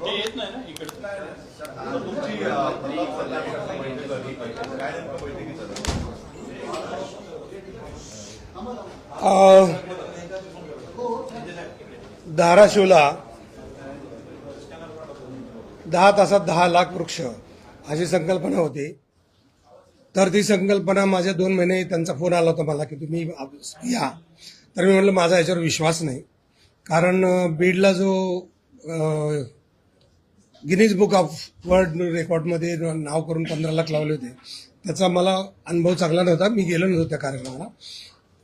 येत नाही ना इकडे. धाराशिवला 10 तासात 10 लाख वृक्ष अशी संकल्पना होती. तर ती संकल्पना माझ्या 2 महिने त्यांचा फोन आला होता मला की तुम्ही या. तर मी म्हटलं माझा याच्यावर विश्वास नाही, कारण बीडला जो गिनीज बुक ऑफ वर्ल्ड रेकॉर्डमध्ये नाव करून 15 लाख लावले होते, त्याचा मला अनुभव चांगला नव्हता. मी गेलो नव्हतो त्या कार्यक्रमाला.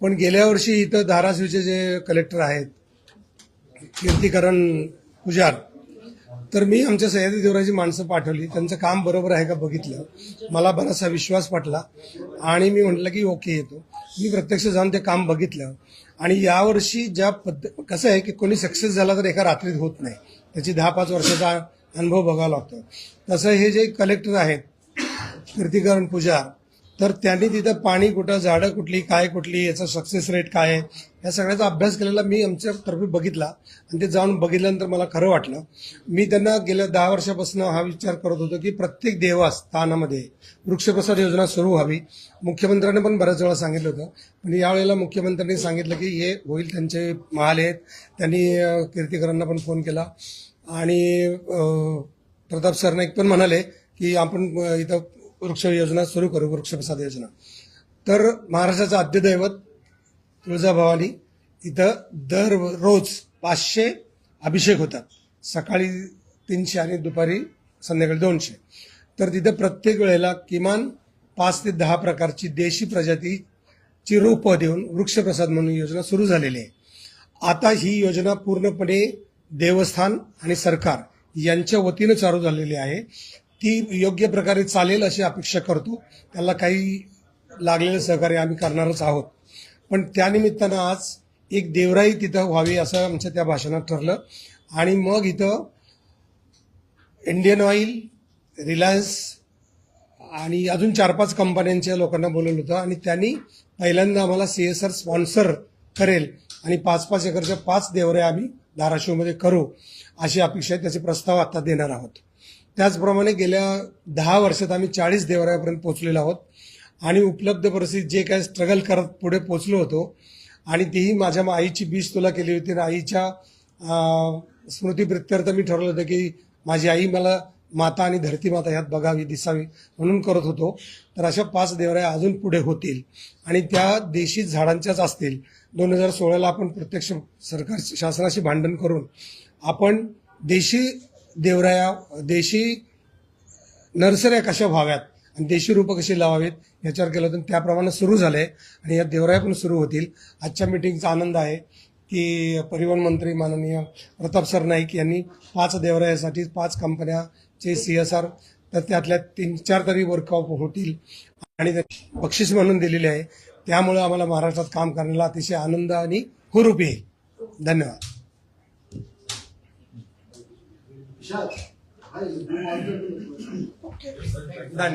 पण गेल्या वर्षी इथं धाराशिवचे जे कलेक्टर आहेत कीर्तिकरण पुजार, तर मी आमच्या सह्याद्री देवराची माणसं पाठवली. त्यांचं काम बरोबर आहे का बघितलं. मला बराचसा विश्वास पटला आणि मी म्हटलं की ओके येतो. मी प्रत्यक्ष जाऊन ते काम बघितलं. आणि यावर्षी ज्या कसं आहे की कोणी सक्सेस झाला तर एका रात्रीत होत नाही, त्याची 10-5 वर्षाचा अनुभव बघावा लागतो. तसं हे जे कलेक्टर आहेत कीर्तिकरण पुजार, तर त्यांनी तिथं पाणी कुठं, झाडं कुठली, काय कुठली, याचा सक्सेस रेट काय आहे, या सगळ्याचा अभ्यास केलेला मी आमच्यातर्फे बघितला. आणि ते जाऊन बघितल्यानंतर मला खरं वाटलं. मी त्यांना गेल्या 10 वर्षापासून हा विचार करत होतो की प्रत्येक देवस्थानामध्ये वृक्षप्रसाद योजना सुरू व्हावी. मुख्यमंत्र्यांनी पण बऱ्याच वेळा सांगितलं होतं, पण यावेळेला मुख्यमंत्र्यांनी सांगितलं की हे होईल, त्यांचे महाल आहेत. त्यांनी कीर्तिकरांना पण फोन केला आणि प्रताप सरनाईक पण म्हणाले की आपण इथं वृक्ष योजना सुरू करू, वृक्षप्रसाद योजना. तर महाराष्ट्राचं आद्यदैवत तुळजाभवानी इथं दररोज 500 अभिषेक होतात. सकाळी 300 आणि दुपारी संध्याकाळी 200. तर तिथं प्रत्येक वेळेला किमान 5 ते 10 प्रकारची देशी प्रजातीची रोपं देऊन वृक्षप्रसाद म्हणून योजना सुरू झालेली आहे. आता ही योजना पूर्णपणे देवस्थान आणि सरकार यांच्या वतीनं चालू झालेली आहे. ती योग्य प्रकारे चालेल अशी अपेक्षा करतो. त्याला काही लागलेलं सहकार्य आम्ही करणारच आहोत. पण त्यानिमित्तानं आज एक देवराई तिथं व्हावी असं आमच्या त्या भाषणात ठरलं. आणि मग इथं इंडियन ऑइल, रिलायन्स आणि अजून 4-5 कंपन्यांच्या लोकांना बोलवलं होतं. आणि त्यांनी पहिल्यांदा आम्हाला CSR स्पॉन्सर करेल आणि 5-5 एकरच्या 5 देवऱ्या आम्ही धाराशिवमध्ये करू अशी अपेक्षा आहे. त्याचे प्रस्ताव आता देणार आहोत. त्याचप्रमाणे गेल्या 10 वर्षात आम्ही 40 देवरायापर्यंत पोहोचलेलो आहोत. आणि उपलब्ध परिस्थितीत जे काय स्ट्रगल करत पुढे पोहोचलो होतो, आणि तीही माझ्या आईची 20 तोला केली होती. आणि आईच्या स्मृतीप्रित्यर्थ मी ठरवलं होतं की माझी आई मला माता आणि धरती माता ह्यात बघावी, दिसावी म्हणून करत होतो. तर अशा 5 देवऱ्या अजून पुढे होतील आणि त्या देशी झाडांच्याच असतील. 2016ला आपण प्रत्यक्ष सरकार शासनाशी भांडण करून आपण देशी देवराया, देशी नर्सऱ्या कशा व्हाव्यात आणि देशी रोपं कशी लावावीत याच्यावर केलं होतं. त्याप्रमाणे सुरू झालंय आणि या देवराया पण सुरू होतील. आजच्या मीटिंगचा आनंद आहे की परिवहन मंत्री माननीय प्रताप सरनाईक यांनी 5 देवरायासाठी 5 कंपन्याचे CSR, तर त्यातल्या 3-4 तरी वर्कआउट होतील आणि बक्षीस म्हणून दिलेले आहे. त्यामुळे आम्हाला महाराष्ट्रात काम करण्याला अतिशय आनंद आणि हुरूप येईल. धन्यवाद. धन्यवाद.